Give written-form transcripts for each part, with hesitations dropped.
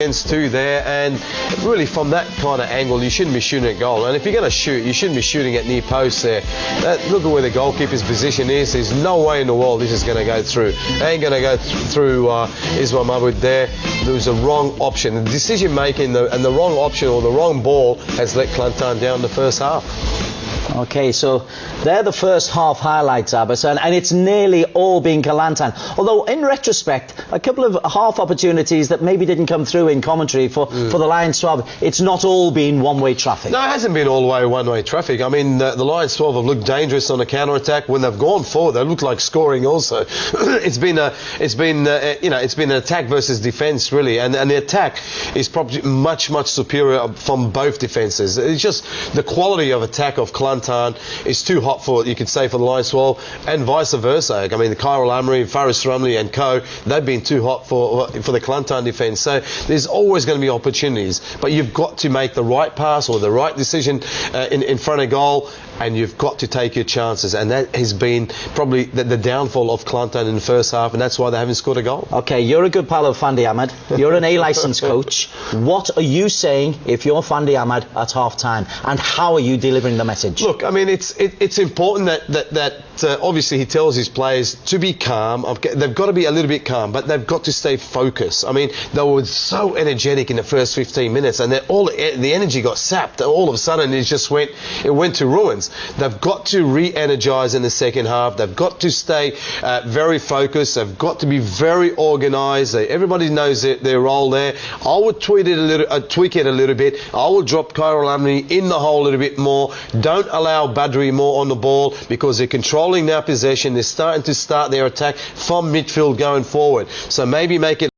Two there, and really from that kind of angle you shouldn't be shooting at goal, and if you're going to shoot you shouldn't be shooting at near post there. Look at where the goalkeeper's position is. There's no way in the world this is going to go through. It ain't going to go through Ismail Mahmoud there. There was a wrong option. The decision making and the wrong option or the wrong ball has let Kelantan down in the first half. Okay, so they're the first half highlights, Abbas, and it's nearly all been Kelantan. Although, in retrospect, a couple of half opportunities that maybe didn't come through in commentary for the Lions 12, it's not all been one-way traffic. No, it hasn't been all the way one-way traffic. I mean, the Lions 12 have looked dangerous on the counter-attack. When they've gone forward, they look like scoring also. It's been an attack versus defence, really, and the attack is probably much superior from both defences. It's just the quality of attack of Kelantan is too hot for, you could say, for the Lions 12, and vice versa. I mean, the Khairul Amri, Faris Ramli and co, they've been too hot for the Kelantan defence. So there's always going to be opportunities, but you've got to make the right pass or the right decision in front of goal, and you've got to take your chances, and that has been probably the downfall of Kelantan in the first half, and that's why they haven't scored a goal. Okay, you're a good pal of Fandi Ahmed. You're an A-licensed coach. What are you saying if you're Fandi Ahmed at half-time, and how are you delivering the message? Look, I mean, it's important that obviously he tells his players to be calm. They've got to be a little bit calm, but they've got to stay focused. I mean, they were so energetic in the first 15 minutes, and all the energy got sapped. All of a sudden, it went to ruins. They've got to re-energise in the second half. They've got to stay very focused. They've got to be very organised. Everybody knows their role there. I would tweak it a little bit. I will drop Khairul Amri in the hole a little bit more. Don't allow Badri more on the ball, because they're controlling their possession. They're starting to start their attack from midfield going forward. So maybe make it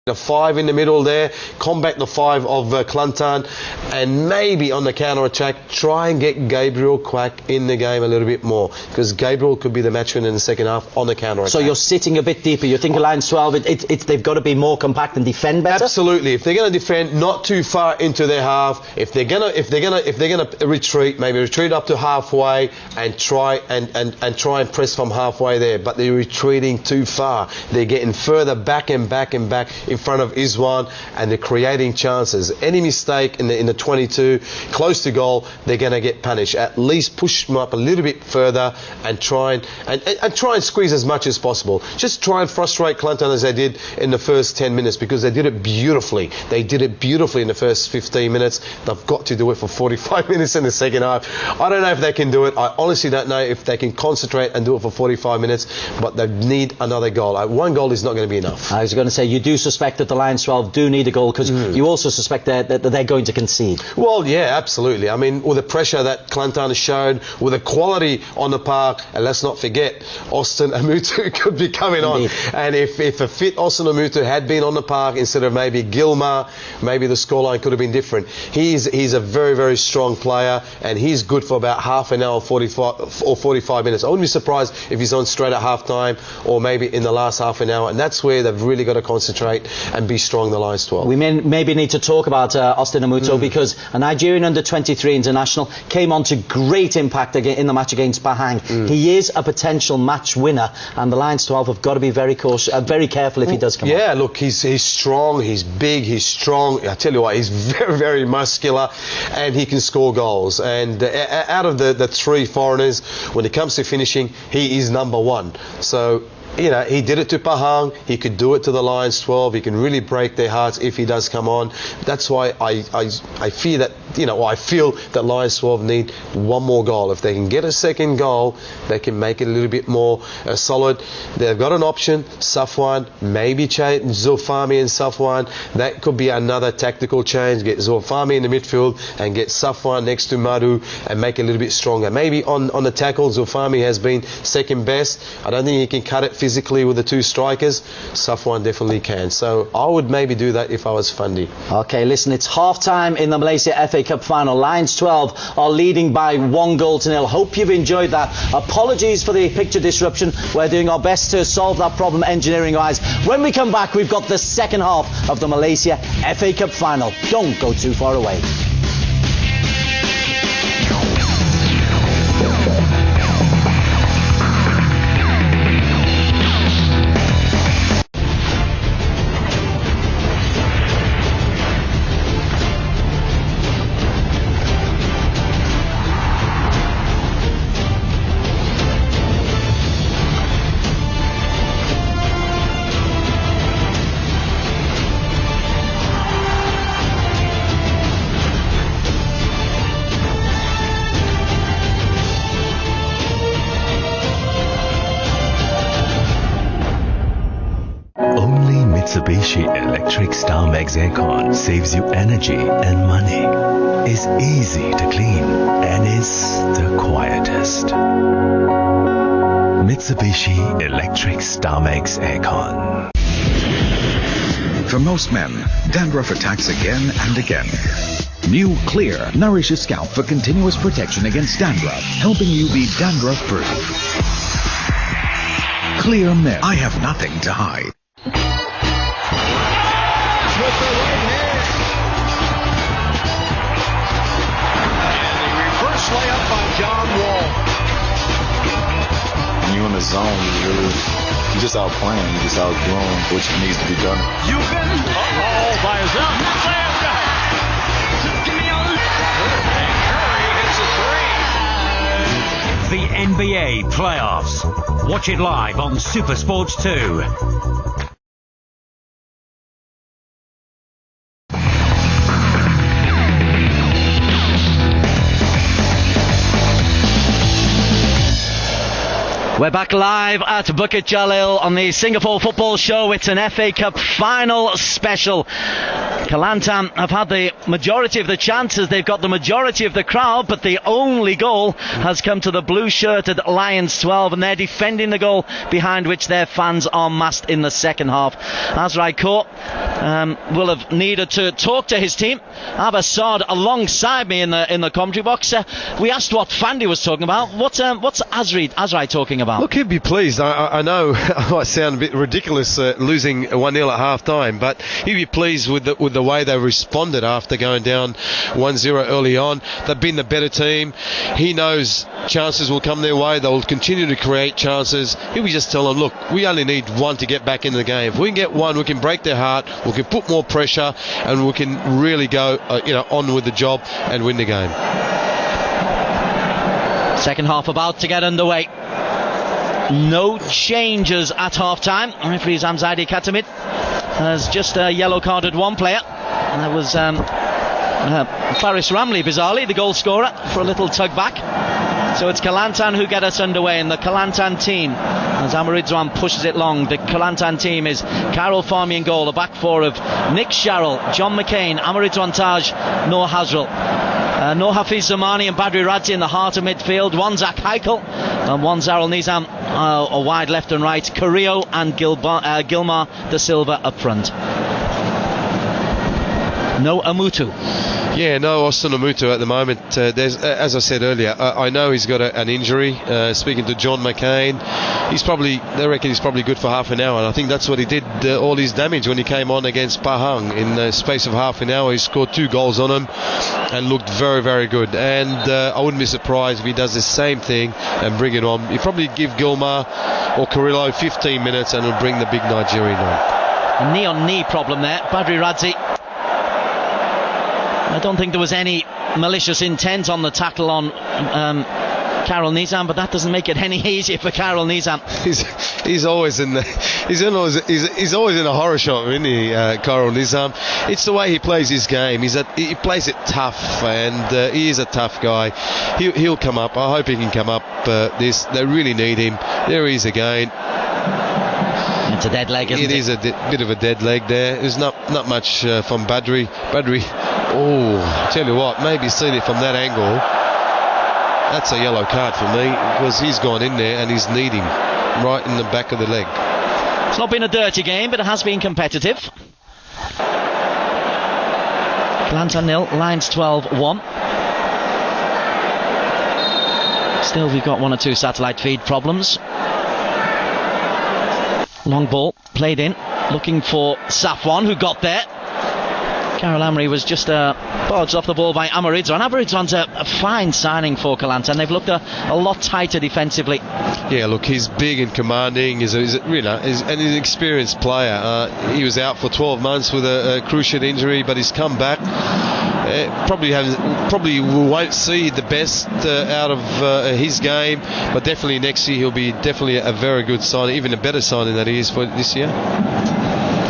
a 5 in the middle there, combat the 5 of Kelantan, and maybe on the counter-attack try and get Gabriel Quack in the game a little bit more, because Gabriel could be the match winner in the second half on the counter-attack. So you're sitting a bit deeper. You think Lions 12, they've got to be more compact and defend better? Absolutely. If they're going to defend not too far into their half, if they're going to retreat, maybe retreat up to halfway and try and press from halfway there, but they're retreating too far. They're getting further back and back in front of Izwan, and they're creating chances. Any mistake in the 22 close to goal, they're going to get punished. At least push them up a little bit further and try and squeeze as much as possible. Just try and frustrate Kelantan as they did in the first 10 minutes, because they did it beautifully. They did it beautifully in the first 15 minutes. They've got to do it for 45 minutes in the second half. I don't know if they can do it. I honestly don't know if they can concentrate and do it for 45 minutes, but they need another goal. One goal is not going to be enough. I was going to say, you do suspect that the Lions 12 do need a goal, because you also suspect that they're going to concede. Well, yeah, absolutely. I mean, with the pressure that Kelantan has shown, with the quality on the park, and let's not forget, Austin Amutu could be coming on. And if a fit Austin Amutu had been on the park instead of maybe Gilmar, maybe the scoreline could have been different. He's a very, very strong player, and he's good for about half an hour, 45 minutes. I wouldn't be surprised if he's on straight at half-time, or maybe in the last half an hour, and that's where they've really got to concentrate and be strong, the Lions 12. We maybe need to talk about Austin Amuto, because a Nigerian under-23 international came on to great impact in the match against Bahang. He is a potential match winner, and the Lions 12 have got to be very cautious, very careful if he does come on. Yeah, look, he's strong, he's big, he's strong. I tell you what, he's very, very muscular, and he can score goals. And out of the three foreigners, when it comes to finishing, he is number one. So, you know, he did it to Pahang, he could do it to the Lions 12, he can really break their hearts if he does come on. That's why I fear that, I feel that Lions 12 need one more goal. If they can get a second goal, they can make it a little bit more solid. They've got an option, Safwan, maybe change Zulfami and Safwan. That could be another tactical change. Get Zulfami in the midfield and get Safwan next to Madu and make it a little bit stronger. Maybe on the tackle, Zulfami has been second best. I don't think he can cut it physically with the two strikers. Safwan definitely can. So I would maybe do that if I was Fandi. Okay, listen, it's half-time in the Malaysia FA Cup final. Lions 12 are leading by 1-0. Hope you've enjoyed that. Apologies for the picture disruption. We're doing our best to solve that problem engineering-wise. When we come back, we've got the second half of the Malaysia FA Cup final. Don't go too far away. Mitsubishi Electric Star Max Aircon saves you energy and money. Is easy to clean and is the quietest. Mitsubishi Electric Star Max Aircon. For most men, dandruff attacks again and again. New Clear nourishes scalp for continuous protection against dandruff, helping you be dandruff-free. Clear Men. I have nothing to hide. With the right hand. And the reverse layup by John Wall. When you're in the zone, you just out playing, you just out doing what needs to be done. You've been by his own. Give me on. And Curry hits a three. The NBA playoffs. Watch it live on Supersports 2. We're back live at Bukit Jalil on the Singapore Football Show. It's an FA Cup final special. Kelantan have had the majority of the chances. They've got the majority of the crowd, but the only goal has come to the blue-shirted Lionsxii, and they're defending the goal behind which their fans are massed in the second half. Azrai Kaur will have needed to talk to his team. Abba Saad alongside me in the commentary box. We asked what Fandi was talking about. What's Azrai talking about? Look, he'd be pleased. I know I might sound a bit ridiculous losing 1-0 at half-time, but he'd be pleased with the way they responded after going down 1-0 early on. They've been the better team. He knows chances will come their way. They will continue to create chances. He'll be just telling them, look, we only need one to get back into the game. If we can get one, we can break their heart, we can put more pressure, and we can really go on with the job and win the game. Second half about to get underway. No changes at half-time. Referee Zamzadi Katamid has just yellow carded one player, and that was Faris Ramli, bizarrely, the goal scorer, for a little tug back. So it's Kelantan who get us underway, and the Kelantan team, as Amaridzwan pushes it long, the Kelantan team is Carol Farmi in goal, a back four of Nick Sharrell, John McCain, Amaridzwan Taj, Noor Hazrel. No Hafiz Zamani and Badri Radzi in the heart of midfield. One Zach Heikel and one Zarul Nizam a wide left and right. Carrillo and Gilmar Da Silva up front. No Amutu. Yeah, no Austin Amutu at the moment. There's, as I said earlier, I know he's got an injury. Speaking to John McCain, they reckon he's probably good for half an hour, and I think that's what he did all his damage when he came on against Pahang. In the space of half an hour, he scored 2 goals on him and looked very, very good. And I wouldn't be surprised if he does the same thing and bring it on. He'd probably give Gilmar or Carrillo 15 minutes and he'll bring the big Nigerian on. A knee-on-knee problem there. Badri Radzi. I don't think there was any malicious intent on the tackle on Carol Nizam, but that doesn't make it any easier for Carol Nizam. He's always in a horror show, isn't he, Carol Nizam? It's the way he plays his game. He plays it tough, and he is a tough guy. He'll come up. I hope he can come up. They really need him. There he is again. It's a dead leg, isn't it? It is a bit of a dead leg there. There's not much from Badri. Oh, tell you what, maybe seen it from that angle. That's a yellow card for me, because he's gone in there and he's kneed him right in the back of the leg. It's not been a dirty game, but it has been competitive. Kelantan 0, Lionsxii 1. Still, we've got 1 or 2 satellite feed problems. Long ball played in, looking for Safwan, who got there. Carol Amri was just bodged off the ball by Amaridzwan. Amaridzwan's a fine signing for Kelantan. They've looked a lot tighter defensively. Yeah, look, he's big and commanding. He's an experienced player. He was out for 12 months with a cruciate injury, but he's come back. Probably we won't see the best out of his game, but definitely next year he'll be definitely a very good signing, even a better signing than he is for this year.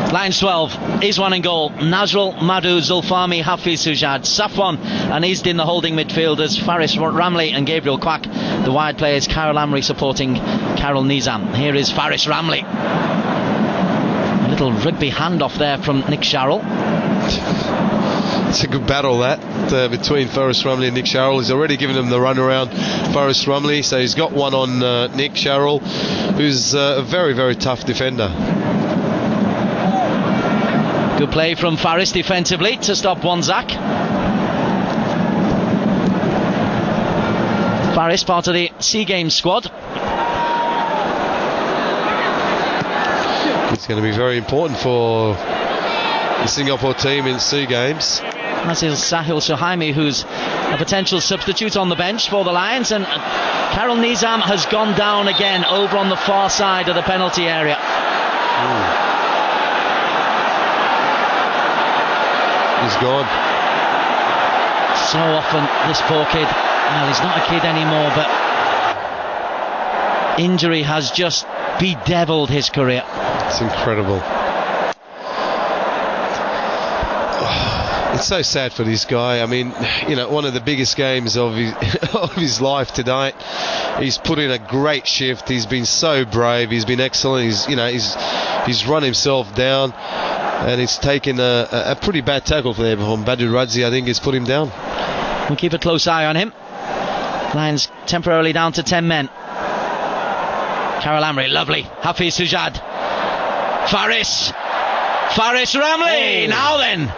Lionsxii is one in goal. Nazrul, Madhu, Zulfami, Hafiz Sujad, Safwan and Isdin the holding midfielders, Faris Ramli and Gabriel Kwak. The wide players, Carol Amri supporting Carol Nizam. Here is Faris Ramli. A Little rugby handoff there from Nick Sharrell. It's a good battle that between Forrest Rumley and Nick Sharrell. He's already given him the run around Forrest Rumley, so he's got one on Nick Sharrell, who's a very, very tough defender. Good play from Faris defensively to stop Wanzak. Faris part of the SEA Games squad. It's going to be very important for the Singapore team in SEA Games. As is Sahil Suhaimi, who's a potential substitute on the bench for the Lions, and Karol Nizam has gone down again over on the far side of the penalty area. He's gone. So often this poor kid, well, he's not a kid anymore, but injury has just bedeviled his career. It's incredible. It's so sad for this guy. I mean, you know, one of the biggest games of his life tonight. He's put in a great shift. He's been so brave. He's been excellent. He's run himself down, and he's taken a pretty bad tackle there from Badru Radzi. I think he's put him down. We'll keep a close eye on him. Lions temporarily down to 10 men. Carol Amri, lovely. Hafiz Sujad. Faris Ramli. Now then.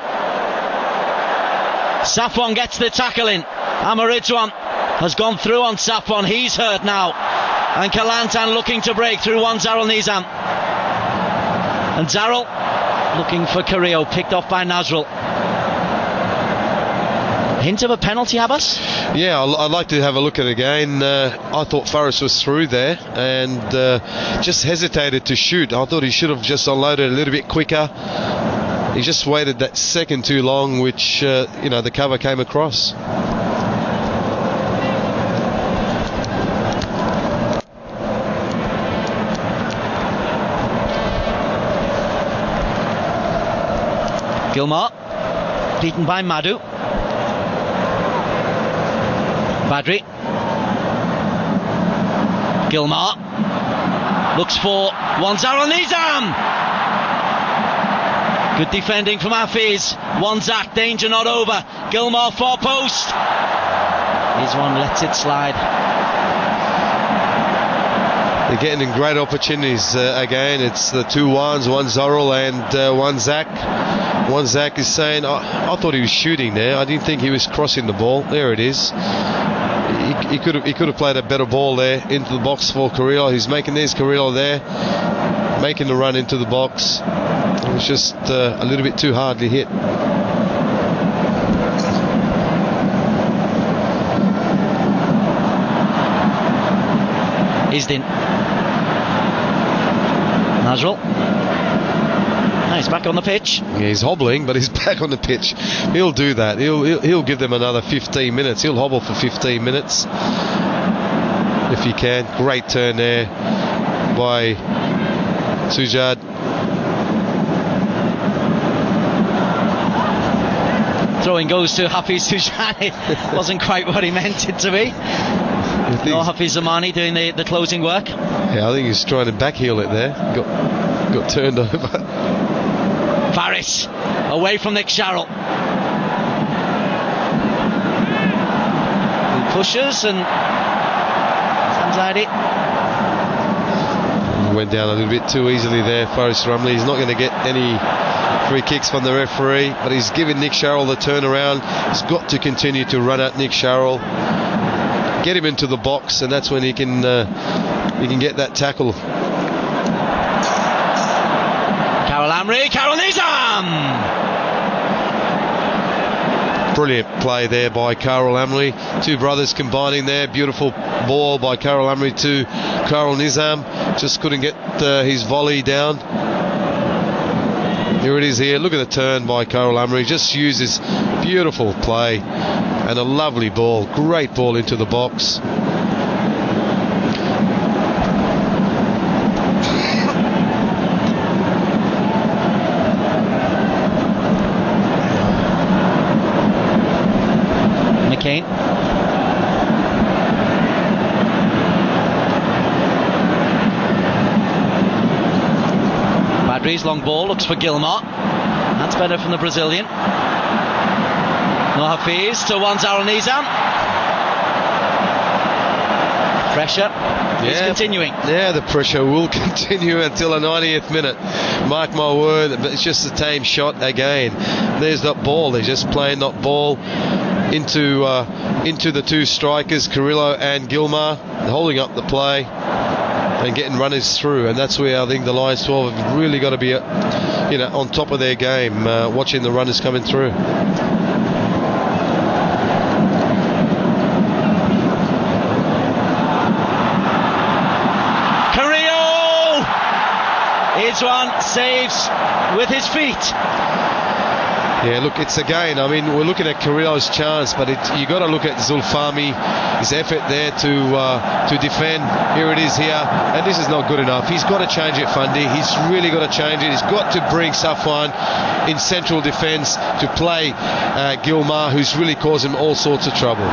Safwan gets the tackle in. Amaritwan has gone through on Safwan. He's hurt now. And Kelantan looking to break through one Zarul Nizam. And Zarul looking for Carrillo, picked off by Nazrul. Hint of a penalty, Abbas? Yeah, I'd like to have a look at it again. I thought Faris was through there and just hesitated to shoot. I thought he should have just unloaded a little bit quicker. He just waited that second too long, which, the cover came across. Gilmore, beaten by Madhu. Badri. Gilmore looks for Wanzak Nizam. Good defending from Hafiz. Wanzak, danger not over. Gilmore far post. Here's one, lets it slide. They're getting in great opportunities again. It's the two ones, one Zorrel and one Zach. One Zach is saying, I thought he was shooting there. I didn't think he was crossing the ball. There it is. He could have played a better ball there into the box for Carrillo. He's making this Carrillo there, making the run into the box. It was just a little bit too hardly hit. Isdin. Nazrul. He's back on the pitch. Yeah, he's hobbling, but he's back on the pitch. He'll do that. He'll give them another 15 minutes. He'll hobble for 15 minutes if he can. Great turn there by Sujad. Throwing goes to Hafiz Sujad. It wasn't quite what he meant it to be. No, Hafiz Zamani doing the closing work. Yeah, I think he's trying to backheel it there. Got turned over. Faris away from Nick Sharrell. He pushes and Samzadi. He went down a little bit too easily there, Forrest Rumley. He's not going to get any free kicks from the referee, but he's given Nick Sharrell the turnaround. He's got to continue to run at Nick Sharrell, get him into the box, and that's when he can get that tackle. Karol Nizam! Brilliant play there by Karol Amri. Two brothers combining there. Beautiful ball by Karol Amri to Karol Nizam. Just couldn't get his volley down. Here it is here. Look at the turn by Karol Amri. Just uses beautiful play and a lovely ball. Great ball into the box. McCain. Badri. boundaries. Long ball, looks for Gilmore. That's better from the Brazilian. No Hafiz to Wanzar Al-Nizam. Pressure is continuing. Yeah, the pressure will continue until the 90th minute. Mark my word, but it's just the tame shot again. There's that ball. They're just playing that ball into the two strikers, Carrillo and Gilmar, holding up the play and getting runners through. And that's where I think the Lions 12 have really got to be, on top of their game, watching the runners coming through. One saves with his feet. Yeah, look, it's again, I mean, we're looking at Carrillo's chance, but you got to look at Zulfami, his effort there to defend. Here it is here, and this is not good enough. He's got to change it, Fundy. He's really got to change it. He's got to bring Safwan in central defence to play Gilmar, who's really causing him all sorts of trouble.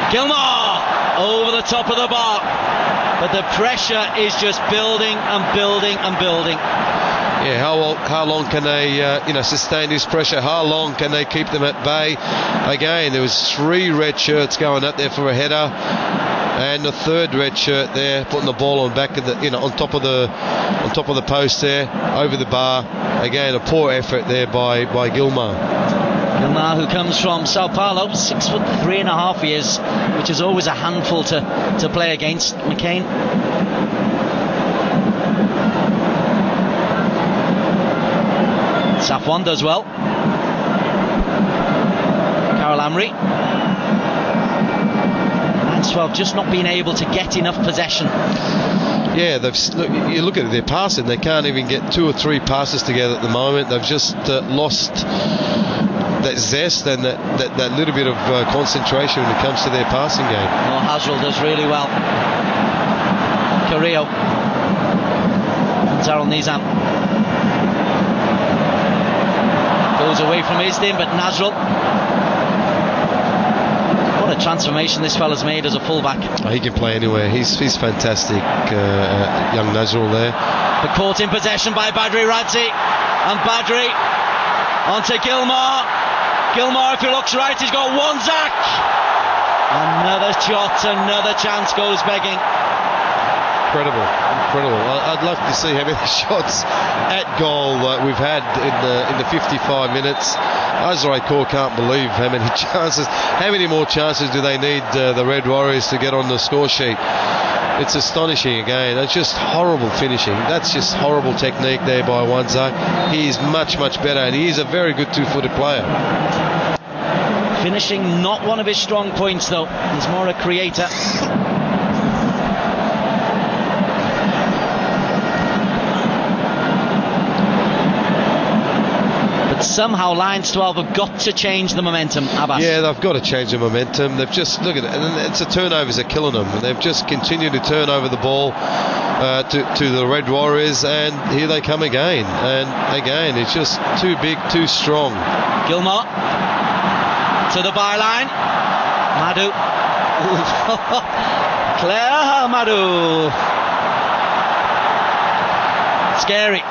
Gilmar over the top of the bar. But the pressure is just building and building and building. Yeah, how long can they sustain this pressure? How long can they keep them at bay? Again, there was 3 red shirts going up there for a header, and the 3rd red shirt there putting the ball on back of the on top of the post there over the bar. Again, a poor effort there by Gilmar. Gilmar, who comes from Sao Paulo, 6'3.5" he is, which is always a handful to play against McCain. Safwan does well. Carol Amri. Lions 12 just not being able to get enough possession. Yeah, you look at their passing, they can't even get 2 or 3 passes together at the moment. They've just lost that zest and that little bit of concentration when it comes to their passing game. Well, Hazrel does really well. Carrillo. Wanzar Al-Nizam goes away from Isdin, but Nazrul. What a transformation this fella's made as a fullback. Oh, he can play anywhere. He's fantastic, young Nazrul there. But caught in possession by Badri Radzi, and Badri onto Gilmar. Gilmar, if he looks right, he's got Wanzak. Another shot, another chance goes begging. Incredible. I'd love to see how many shots at goal we've had in the 55 minutes. Azrai Kaur can't believe how many chances. How many more chances do they need, the Red Warriors, to get on the score sheet? It's astonishing again. It's just horrible finishing. That's just horrible technique there by Wanzak. He is much better, and he is a very good 2-footed player. Finishing not one of his strong points though. He's more a creator. Somehow Lions 12 have got to change the momentum, Abbas. Yeah, they've got to change the momentum. They've just, look at it, and it's the turnovers are killing them. And they've just continued to turn over the ball to the Red Warriors, and here they come again. And again, it's just too big, too strong. Gilmore to the byline. Madhu. Claire Madhu. Scary.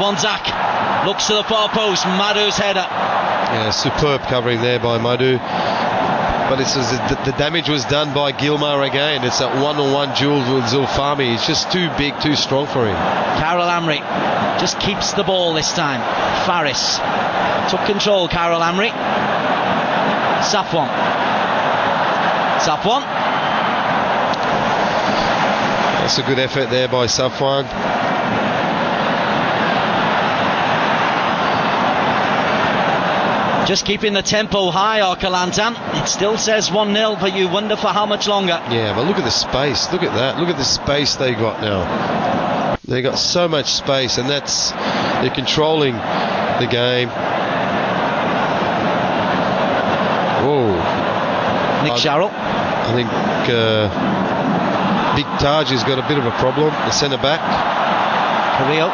Wanzak looks to the far post. Madhu's header. Yeah, superb covering there by Madhu. But it's the damage was done by Gilmar again. It's that one-on-one duel with Zulfami. It's just too big, too strong for him. Carol Amri just keeps the ball this time. Faris took control. Carol Amri. Safwan. That's a good effort there by Safwan. Just keeping the tempo high, or Kelantan. It still says 1-0, but you wonder for how much longer. Yeah, but look at the space. Look at that. Look at the space they got now. They got so much space, and they're controlling the game. Whoa. Nick Sharrell. I think Big Taj has got a bit of a problem, the centre back. Carrillo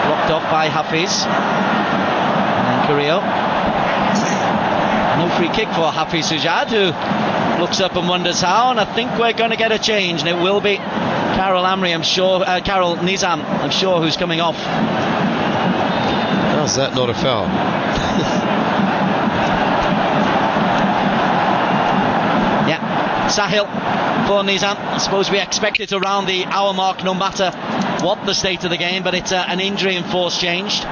blocked off by Hafiz. And then Carrillo. No free kick for Hafiz Sujad, who looks up and wonders how, and I think we're going to get a change, and it will be Carol Nizam, I'm sure, who's coming off. How's that not a foul? Yeah, Sahil for Nizam. I suppose we expect it around the hour mark no matter what the state of the game, but it's an injury enforced change.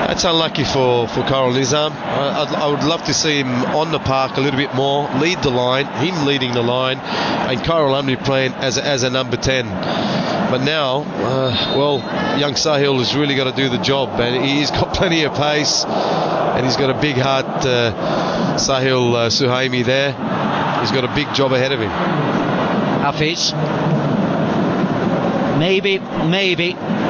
That's unlucky for Karl Nizam. I would love to see him on the park a little bit more, lead the line, him leading the line, and Khairul Amri playing as a number 10. But now, young Sahil has really got to do the job, and he's got plenty of pace, and he's got a big heart, Sahil Suhaimi there. He's got a big job ahead of him. Hafiz. Maybe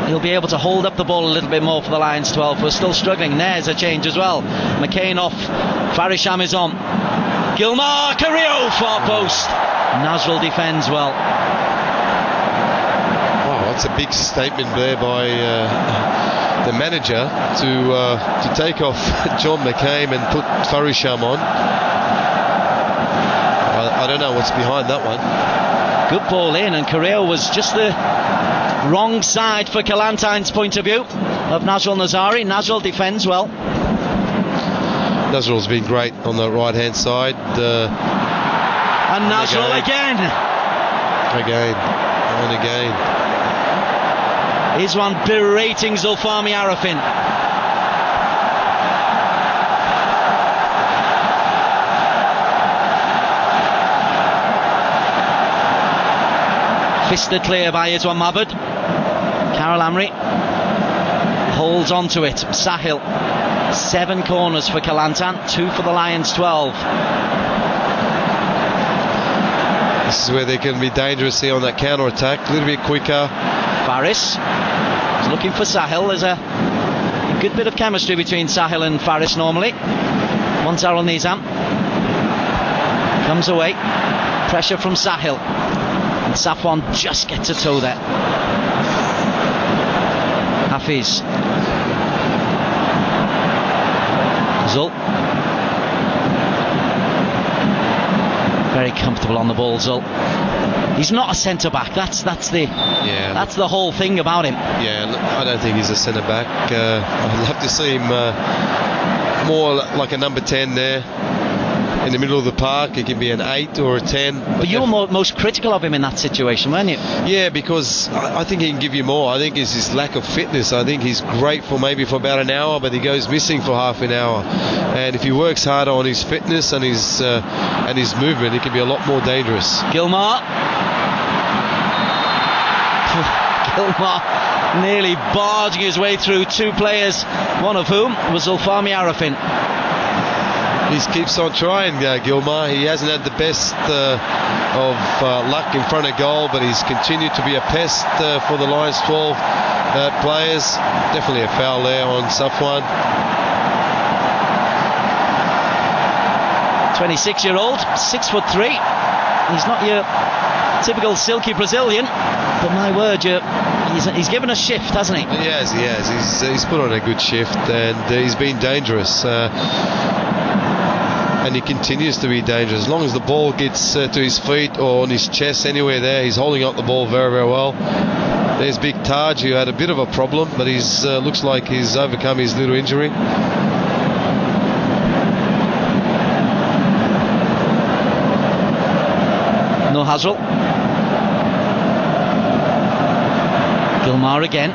he'll be able to hold up the ball a little bit more for the Lions 12. We're still struggling. There's a change as well. McCain off. Farisham is on. Gilmar Carrillo, far post. Nazrul defends well. Wow, that's a big statement there by the manager to take off John McCain and put Farisham on. I don't know what's behind that one. Good ball in, and Carrillo was just the wrong side for Kelantan's point of view of Nazrul Nazari. Nazrul defends well. Nazrul's been great on the right hand side. And Nazrul again. Here's one berating Zulfami Arifin. Fisted clear by Izwan Mabud. Khairul Amri holds on to it. Sahil. 7 corners for Kelantan, 2 for the Lions 12. This is where they can be dangerous here on that counter attack. A little bit quicker. Faris is looking for Sahil. There's a good bit of chemistry between Sahil and Faris normally. Montarul Nizam comes away. Pressure from Sahil. And Safwan just gets a toe there. Hafiz. Zul. Very comfortable on the ball, Zul. He's not a centre back. That's the whole thing about him. Yeah, I don't think he's a centre back. I'd love to see him more like a number 10 there. In the middle of the park, it can be an 8 or a 10. But you were most critical of him in that situation, weren't you? Yeah, because I think he can give you more. I think it's his lack of fitness. I think he's great for about an hour, but he goes missing for half an hour. And if he works harder on his fitness and his movement, he can be a lot more dangerous. Gilmar nearly barging his way through 2 players, one of whom was Zulfami Arifin. He keeps on trying, Gilmar. He hasn't had the best of luck in front of goal, but he's continued to be a pest for the Lions 12 players. Definitely a foul there on Safwan. 26-year-old, 6'3". He's not your typical silky Brazilian, but my word, he's given a shift, hasn't he? He has. He's put on a good shift, and he's been dangerous. And he continues to be dangerous. As long as the ball gets to his feet or on his chest, anywhere there, he's holding up the ball very, very well. There's Big Taj, who had a bit of a problem, but he's looks like he's overcome his little injury. No Hazrel. Gilmar again.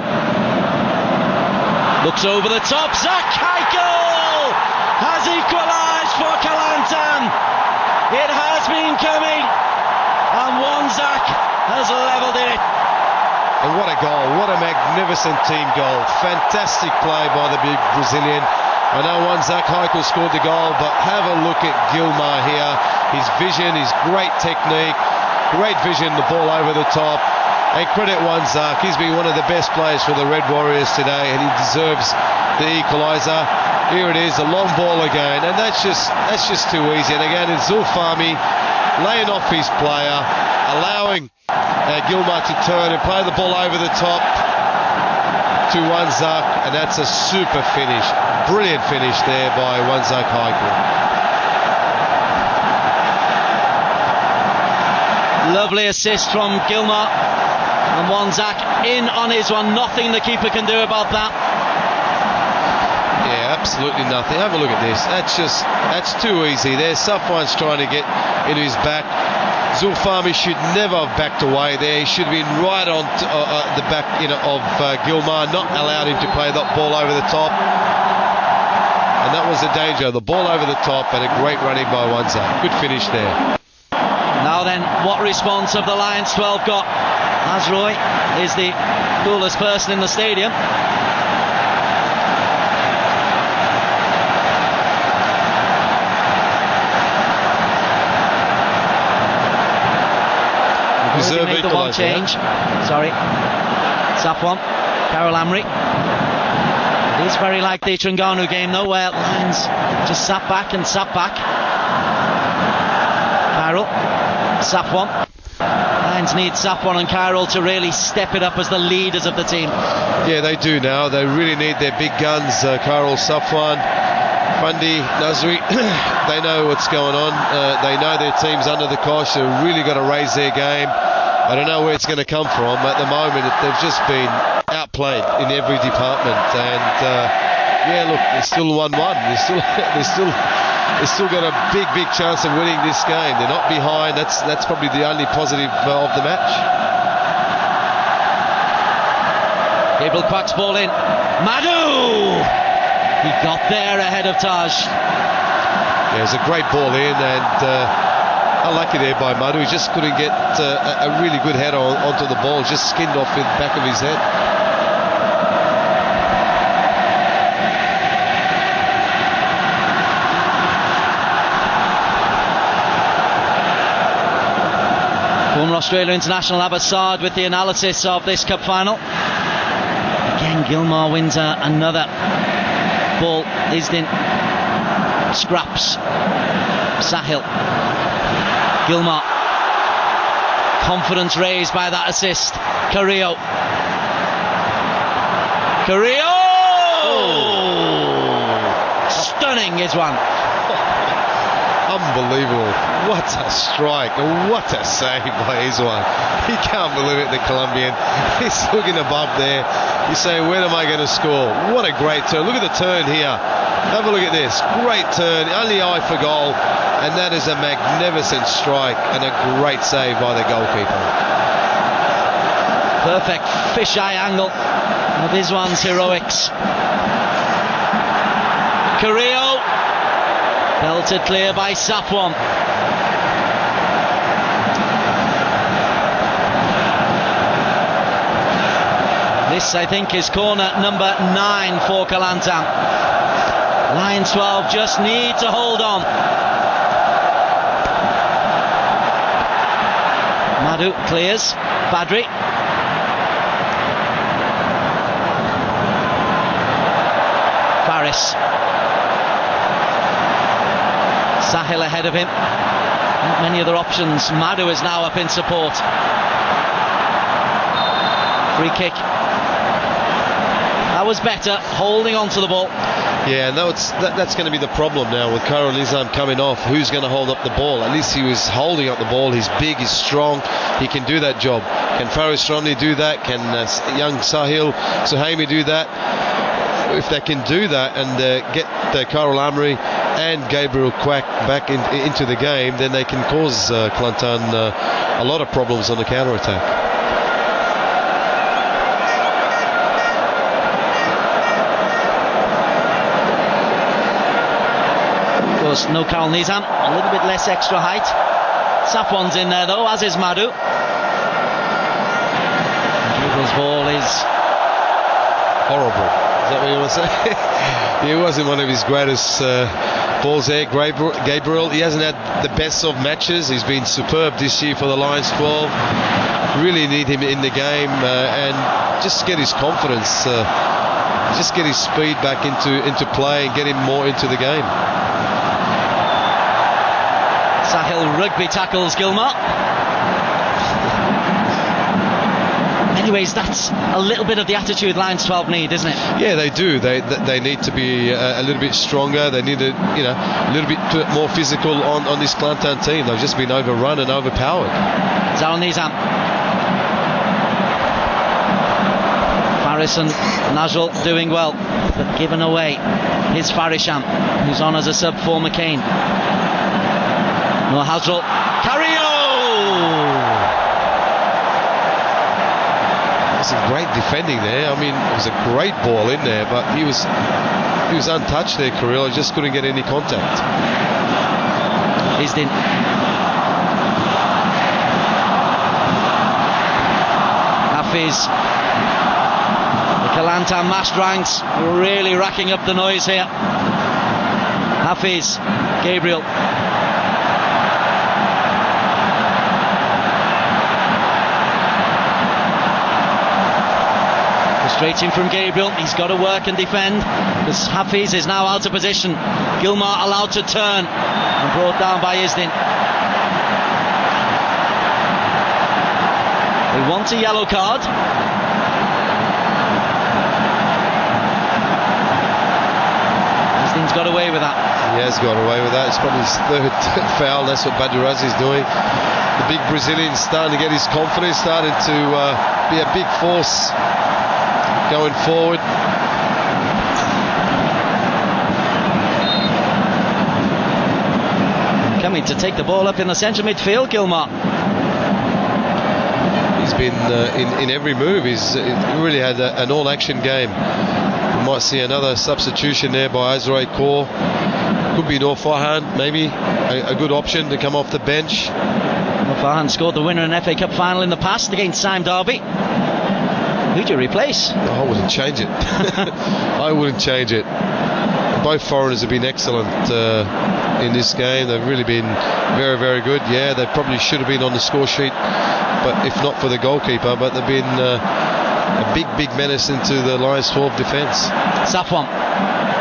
Looks over the top. Zach Heikel has equalised for Kelantan. It has been coming, and Zach has levelled it. And what a goal, what a magnificent team goal. Fantastic play by the big Brazilian. I know Zach Heikel scored the goal, but have a look at Gilmar here. His vision, his great technique, great vision, the ball over the top. And credit Zach, he's been one of the best players for the Red Warriors today, and he deserves the equaliser. Here it is, a long ball again, and that's just too easy. And again, it's Zulfami laying off his player, allowing Gilmar to turn and play the ball over the top to to Wanzak, and that's a super finish. Brilliant finish there by Wanzak Haiku. Lovely assist from Gilmar, and Wanzak in on his one. Nothing the keeper can do about that. Yeah, absolutely nothing. Have a look at this. That's too easy. There's Safwan's trying to get into his back. Zulfami should never have backed away there. He should have been right on the back, of Gilmar, not allowed him to play that ball over the top. And that was the danger. The ball over the top, and a great running by Wanzak. Good finish there. Now then, what response have the Lions 12 got? Azroy is the coolest person in the stadium. Reserve made the one change. Sorry. Safwan, Carol Amri. It is very like the Terengganu game though, where Lions just sat back. Carol, Safwan. Lions need Safwan and Carol to really step it up as the leaders of the team. Yeah, they do now. They really need their big guns, Carol, Safwan, Fundy, Nazri. They know what's going on. They know their team's under the cosh. They've really got to raise their game. I don't know where it's going to come from. At the moment, they've just been outplayed in every department. And look, it's still 1-1. They've still got a big chance of winning this game. They're not behind. That's probably the only positive of the match. Gabriel Quack's ball in. Madhu! He got there ahead of Taj. Yeah, it was a great ball in, and unlucky there by Madhu. He just couldn't get a really good header onto the ball. Just skinned off the back of his head. Former Australia international Abbasad with the analysis of this cup final. Again, Gilmar wins another ball. Isdin scraps. Sahil. Gilmar. Confidence raised by that assist. Carrillo. Stunning is one. Unbelievable. What a strike. What a save by Izwan. He can't believe it, the Colombian. He's looking above there. You say, when am I going to score? What a great turn. Look at the turn here. Have a look at this. Great turn. Only eye for goal. And that is a magnificent strike and a great save by the goalkeeper. Perfect fisheye angle of Izwan's heroics. Carrillo. Belted clear by Safwan. This, I think, is corner number 9 for Kelantan. Lions 12 just need to hold on. Madhu clears. Badri. Faris. Sahil ahead of him. Not many other options. Madhu is now up in support. Free kick. That was better, holding on to the ball. Yeah, and that's going to be the problem now with Khairul Nizam coming off. Who's going to hold up the ball? At least he was holding up the ball. He's big, he's strong. He can do that job. Can Faris Romney do that? Can young Sahil Suhaimi do that? If they can do that and get Khairul Amri and Gabriel Quack back into the game, then they can cause Kelantan a lot of problems on the counter-attack. No Khairul Nizam, a little bit less extra height. Safwan's in there though, as is Madhu. Gabriel's ball is horrible. Is that what you want to say? He wasn't one of his greatest balls there. Gabriel, he hasn't had the best of matches. He's been superb this year for the Lions 12. Really need him in the game and just get his confidence, just get his speed back into play and get him more into the game. Sahil rugby tackles Gilmar. anyways, that's a little bit of the attitude Lions 12 need, isn't it? Yeah, they do. They need to be a little bit stronger. They need to, a little bit more physical on this Kelantan team. They've just been overrun and overpowered. Zal Nizam. Faris and Najl doing well, but given away. Here's Farisham, who's on as a sub for McCain. No Hazrel. Carrillo! Some great defending there. I mean, it was a great ball in there, but he was untouched there, Carrillo. Just couldn't get any contact. Isdin. Hafiz. The Kelantan massed ranks really racking up the noise here. Hafiz. Gabriel. Frustrating from Gabriel. He's got to work and defend because Hafiz is now out of position. Gilmar allowed to turn and brought down by Isdin. They want a yellow card. Isdin's got away with that. He has got away with that. It's probably his third foul. That's what Badurazi is doing. The big Brazilian starting to get his confidence, starting to be a big force going forward. Coming to take the ball up in the central midfield, Gilmar. He's been in every move. He really had an all-action game. We might see another substitution there by Azrael Kaur. Could be Noor Farhan, maybe a good option to come off the bench. Noor Farhan scored the winner in FA Cup final in the past against Sime Derby. Who do you replace? I wouldn't change it. I wouldn't change it. Both foreigners have been excellent in this game. They've really been very, very good. Yeah, they probably should have been on the score sheet, but if not for the goalkeeper. But they've been a big, big menace into the Lions 12 defence. Safwan.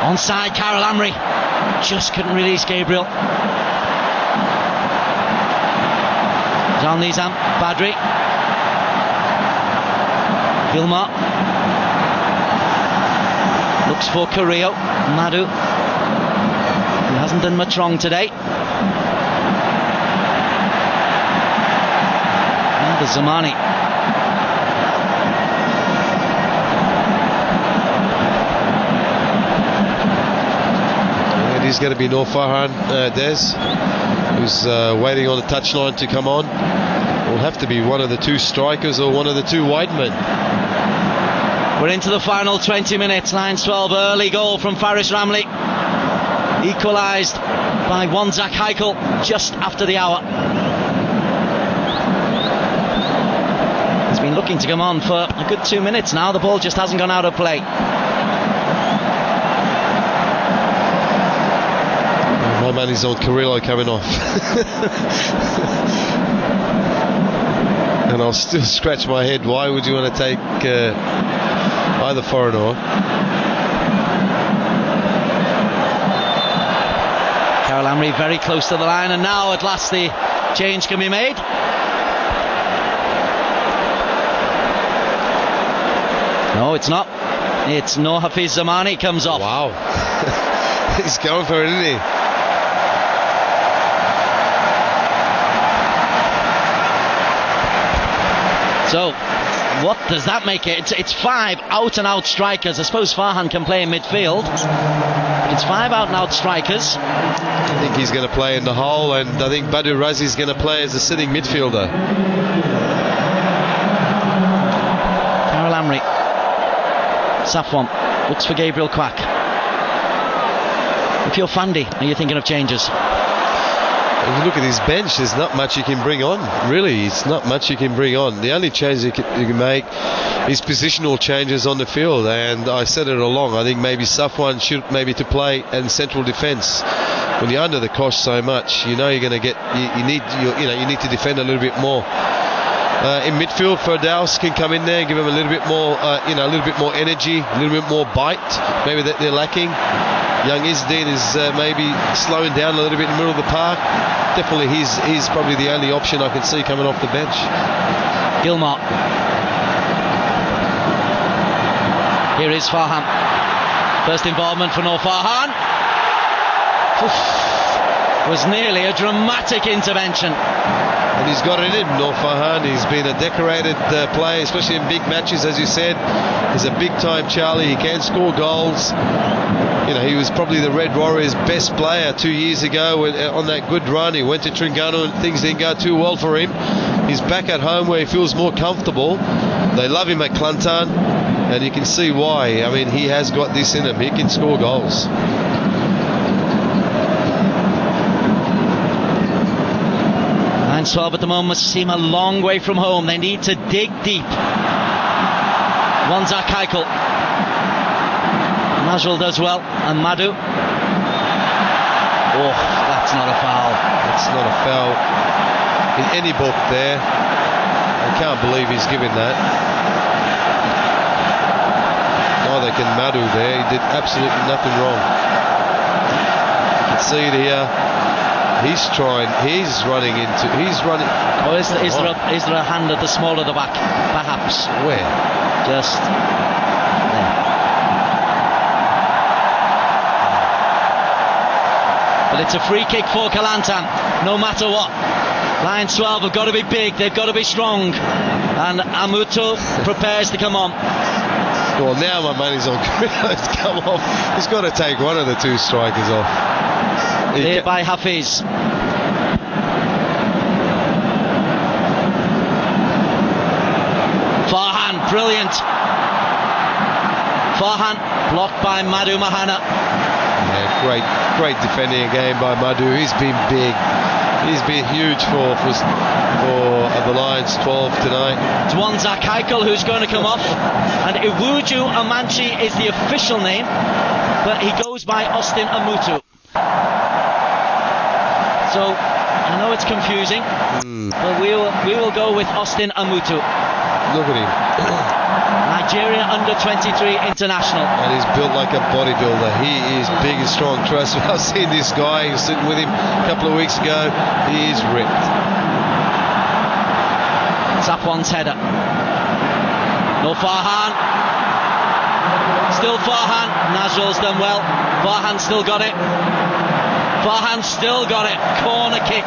Onside, Carol Amri. Just couldn't release Gabriel. Zal Nizam. Badri. Gilmar looks for Carrillo. Madu, who hasn't done much wrong today. And the Zamani. It is going to be Noor Farhan Des, who's waiting on the touchline to come on. Will have to be one of the two strikers or one of the two wide men. We're into the final 20 minutes. Lions 12, early goal from Faris Ramli. Equalised by one Zach Heikel just after the hour. He's been looking to come on for a good 2 minutes now. The ball just hasn't gone out of play. My man is on Carrillo coming off. And I'll still scratch my head. Why would you want to take either foreigner or? Carol Amri very close to the line, and now at last the change can be made. No, it's not. It's Noor Hafiz Zamani comes off. Wow. He's going for it, isn't he? So, what does that make it? It's 5 out-and-out strikers. I suppose Farhan can play in midfield, but it's 5 out-and-out strikers. I think he's going to play in the hole, and I think Badu Razi is going to play as a sitting midfielder. Carol Amri. Safwan looks for Gabriel Quack. If you're Fandi, are you thinking of changes? If you look at his bench, there's not much you can bring on. Really, it's not much you can bring on. The only change you can make is positional changes on the field. And I said it along. I think maybe Safwan should maybe to play in central defence. When you're under the cosh so much, you know you're going to get. You need to defend a little bit more. In midfield, Ferdaus can come in there and give him a little bit more, a little bit more energy, a little bit more bite. Maybe that they're lacking. Young Isdin is maybe slowing down a little bit in the middle of the park. Definitely he's probably the only option I can see coming off the bench. Gilmar. Here is Farhan. First involvement for Noor Farhan. Was nearly a dramatic intervention. And he's got it in, Noor Farhan. He's been a decorated player, especially in big matches, as you said. He's a big-time Charlie. He can score goals. You know, he was probably the Red Warriors' best player 2 years ago on that good run. He went to Terengganu and things didn't go too well for him. He's back at home where he feels more comfortable. They love him at Kelantan, and you can see why. I mean, he has got this in him. He can score goals. And 12 at the moment seem a long way from home. They need to dig deep. Wanzar Kaikal. Najul does well, and Madhu. Oh, that's not a foul. That's not a foul in any book there. I can't believe he's given that. Neither can Madhu there. He did absolutely nothing wrong. You can see it here. He's trying. He's running. Oh, is there a hand at the small of the back? Perhaps. Where? Just there. But it's a free kick for Kelantan, no matter what. Lions 12 have got to be big, they've got to be strong. And Amuto prepares to come on. Well, now my money's on Grillo's come off. He's got to take one of the two strikers off. Here by Hafiz. Farhan, brilliant. Farhan blocked by Madhu Mahana. Yeah, great defending again by Madhu. He's been big. He's been huge for the Lions 12 tonight. It's Wanzar Kaikal who's going to come off, and Iwuju Amanchi is the official name, but he goes by Austin Amutu. So I know it's confusing, but we will go with Austin Amutu. Look at him. Nigeria under-23 international. And he's built like a bodybuilder. He is big and strong. Trust me, I've seen this guy. I was sitting with him a couple of weeks ago. He is ripped. Safwan's header. No Farhan. Still Farhan. Najul's done well. Farhan still got it. Farhan still got it. Corner kick.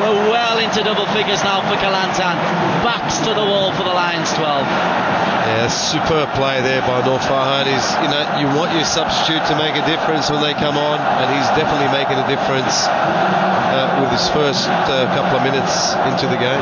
We're well into double figures now for Kelantan. Backs to the wall for the Lions 12. Yeah, superb play there by Noor Farhan. You want your substitute to make a difference when they come on, and he's definitely making a difference with his first couple of minutes into the game.